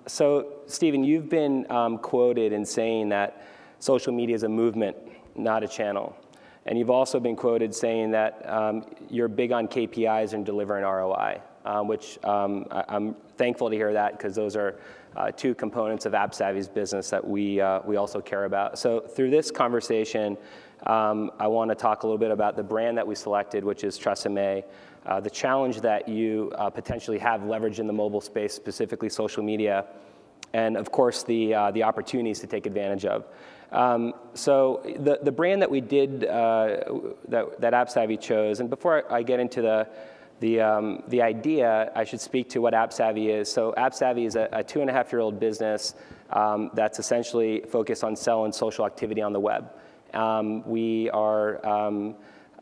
So, Stephen, you've been quoted in saying that social media is a movement, not a channel. And you've also been quoted saying that you're big on KPIs and delivering ROI, which I'm thankful to hear that, because those are two components of Appssavvy's business that we also care about. So through this conversation, I want to talk a little bit about the brand that we selected, which is TrustMA, the challenge that you potentially have leveraged in the mobile space, specifically social media, and of course the opportunities to take advantage of. So the brand that we did, that Appssavvy chose, and before I get into the idea, I should speak to what Appssavvy is. So Appssavvy is a 2.5-year-old business that's essentially focused on selling social activity on the web. We are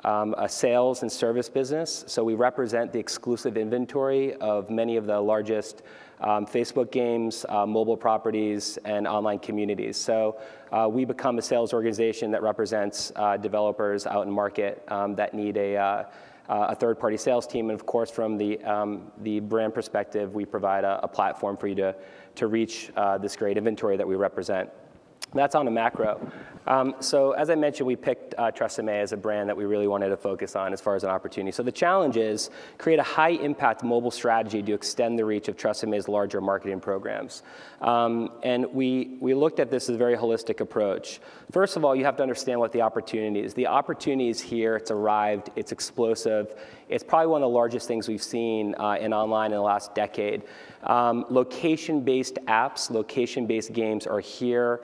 a sales and service business, so we represent the exclusive inventory of many of the largest Facebook games, mobile properties, and online communities. So we become a sales organization that represents developers out in market that need a third-party sales team. And of course, from the brand perspective, we provide a platform for you to reach this great inventory that we represent. That's on a macro. So as I mentioned, we picked TrustMA as a brand that we really wanted to focus on as far as an opportunity. So the challenge is create a high-impact mobile strategy to extend the reach of TrustMA's larger marketing programs. And we looked at this as a very holistic approach. First of all, you have to understand what the opportunity is. The opportunity is here. It's arrived. It's explosive. It's probably one of the largest things we've seen in online in the last decade. Location-based apps, location-based games are here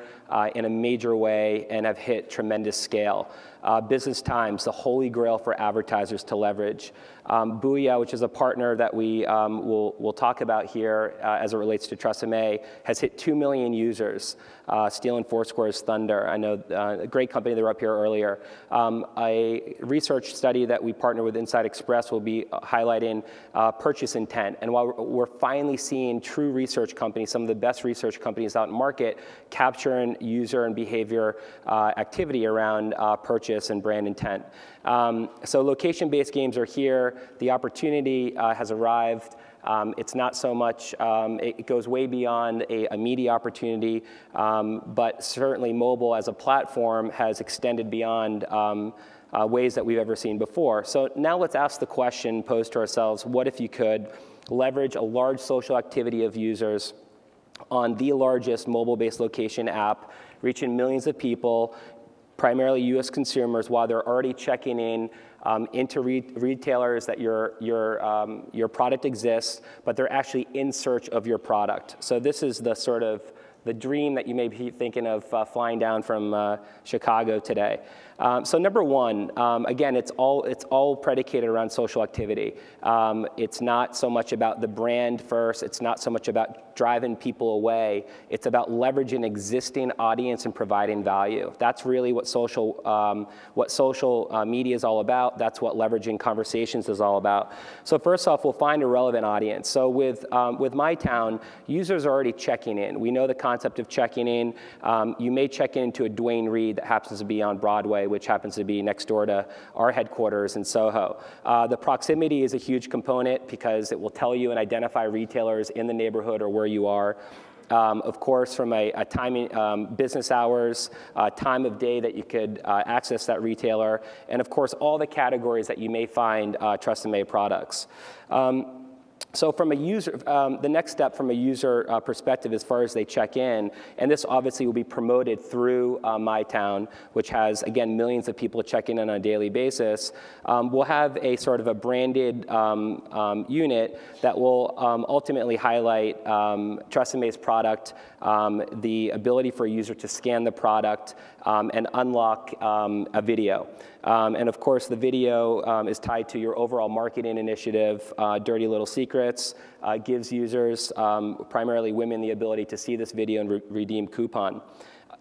in a major way and have hit tremendous scale. Business Times, the holy grail for advertisers to leverage. Booyah, which is a partner that we will talk about here as it relates to TrustMA, has hit 2 million users, stealing Foursquare's thunder. I know a great company, they were up here earlier. A research study that we partner with Inside Express will be highlighting purchase intent. And while we're finally seeing true research companies, some of the best research companies out in market, capturing user and behavior activity around purchase and brand intent. So location-based games are here. The opportunity has arrived. It's not so much, it goes way beyond a media opportunity, but certainly mobile as a platform has extended beyond ways that we've ever seen before. So now let's ask the question posed to ourselves, what if you could leverage a large social activity of users on the largest mobile-based location app, reaching millions of people, primarily US consumers, while they're already checking in into retailers that your product exists, but they're actually in search of your product. So this is the sort of the dream that you may be thinking of flying down from Chicago today. So number one, again, it's all predicated around social activity. It's not so much about the brand first. It's not so much about driving people away. It's about leveraging existing audience and providing value. That's really what social media is all about. That's what leveraging conversations is all about. So first off, we'll find a relevant audience. So with MyTown, users are already checking in. We know the concept of checking in. You may check into a Duane Reade that happens to be on Broadway, which happens to be next door to our headquarters in Soho. The proximity is a huge component because it will tell you and identify retailers in the neighborhood or where you are. Of course, from a timing, business hours, time of day that you could access that retailer, and of course, all the categories that you may find TrustMA products. So from a user, the next step from a user perspective as far as they check in, and this obviously will be promoted through MyTown, which has, again, millions of people checking in on a daily basis, we'll have a sort of a branded unit that will ultimately highlight TrustMA's product, the ability for a user to scan the product and unlock a video. And of course, the video is tied to your overall marketing initiative, Dirty Little Secrets, gives users, primarily women, the ability to see this video and redeem coupon.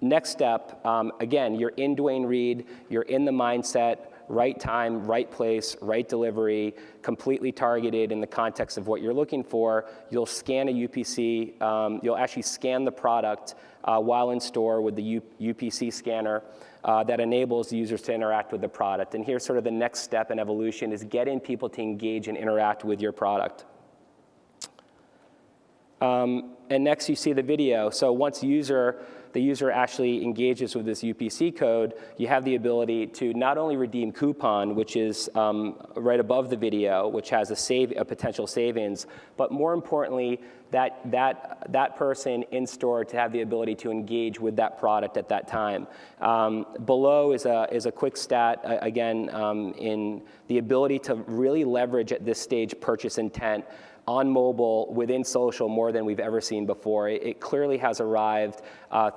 Next step, again, you're in Duane Reade, you're in the mindset, right time, right place, right delivery, completely targeted in the context of what you're looking for. You'll scan a UPC, you'll actually scan the product while in store with the UPC scanner that enables users to interact with the product. And here's sort of the next step in evolution is getting people to engage and interact with your product. And next you see the video. So once the user actually engages with this UPC code, you have the ability to not only redeem coupon, which is right above the video, which has a potential savings, but more importantly, that person in store to have the ability to engage with that product at that time. Below is a quick stat, again, in the ability to really leverage at this stage purchase intent on mobile, within social, more than we've ever seen before. It clearly has arrived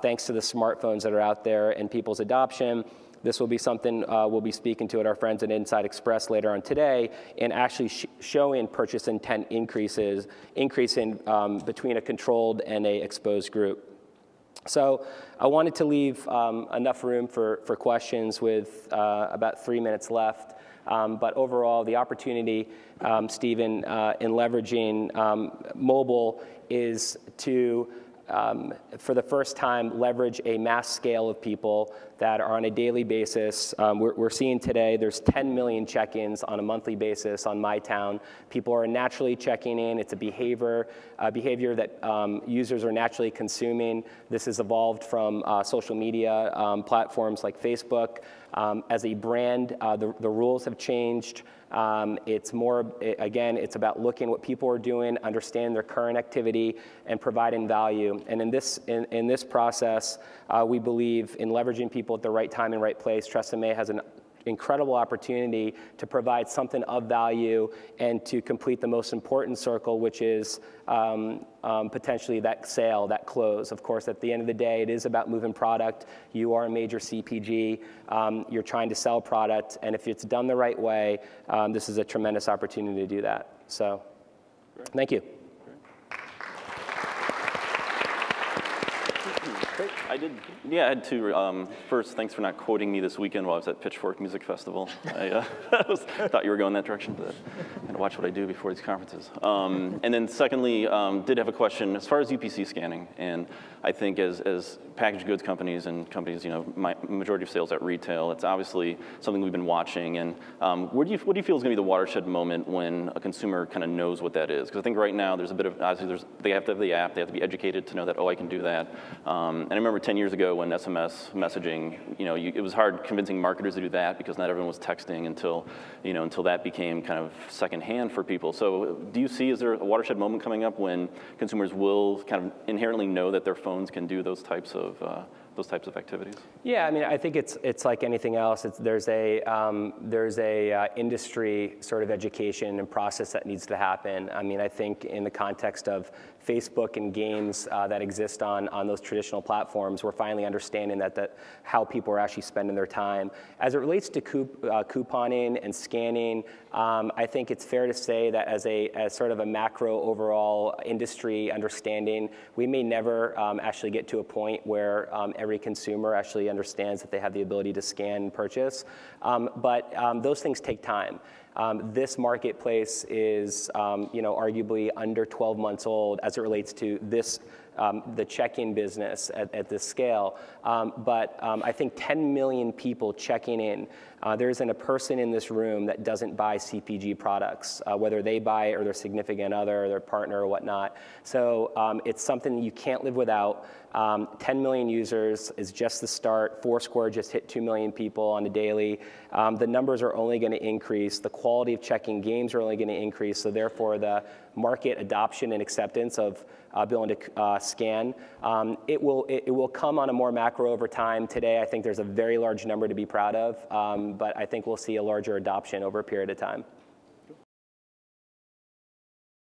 thanks to the smartphones that are out there and people's adoption. This will be something we'll be speaking to at our friends at Inside Express later on today, and actually showing purchase intent increasing between a controlled and a exposed group. So I wanted to leave enough room for questions with about 3 minutes left. But overall, the opportunity, Stephen, in leveraging mobile is to, for the first time, leverage a mass scale of people that are on a daily basis. We're seeing today there's 10 million check-ins on a monthly basis on MyTown. People are naturally checking in. It's a behavior that users are naturally consuming. This has evolved from social media platforms like Facebook. As a brand, the rules have changed. It's more, again, it's about looking at what people are doing, understand their current activity, and providing value. And in this process, we believe in leveraging people at the right time and right place. TrustMA has an incredible opportunity to provide something of value and to complete the most important circle, which is potentially that sale, that close. Of course, at the end of the day, it is about moving product. You are a major CPG. You're trying to sell product. And if it's done the right way, this is a tremendous opportunity to do that. So thank you. Great. I had to, first, thanks for not quoting me this weekend while I was at Pitchfork Music Festival. I thought you were going that direction, but I had to watch what I do before these conferences. And then secondly, did have a question as far as UPC scanning. And I think as packaged goods companies and companies, majority of sales at retail, it's obviously something we've been watching. And what do you feel is going to be the watershed moment when a consumer kind of knows what that is? Because I think right now there's a bit of, obviously they have to have the app, they have to be educated to know that, oh, I can do that. And I remember 10 years ago when SMS messaging, it was hard convincing marketers to do that because not everyone was texting until that became kind of secondhand for people. So do you see, is there a watershed moment coming up when consumers will kind of inherently know that their phones can do those types of activities? Yeah, I mean, I think it's like anything else. There's a industry sort of education and process that needs to happen. I mean, I think in the context of Facebook and games that exist on those traditional platforms, we're finally understanding that how people are actually spending their time. As it relates to couponing and scanning, I think it's fair to say that as sort of a macro overall industry understanding, we may never actually get to a point where every consumer actually understands that they have the ability to scan and purchase. But those things take time. This marketplace is, arguably under 12 months old as it relates to this, the check-in business at this scale. But I think 10 million people checking in. There isn't a person in this room that doesn't buy CPG products, whether they buy it or their significant other or their partner or whatnot. So it's something you can't live without. 10 million users is just the start. Foursquare just hit 2 million people on a daily. The numbers are only going to increase. The quality of checking games are only going to increase. So therefore, the market adoption and acceptance of being able to scan, it will come on a more macro over time. Today, I think there's a very large number to be proud of, but I think we'll see a larger adoption over a period of time.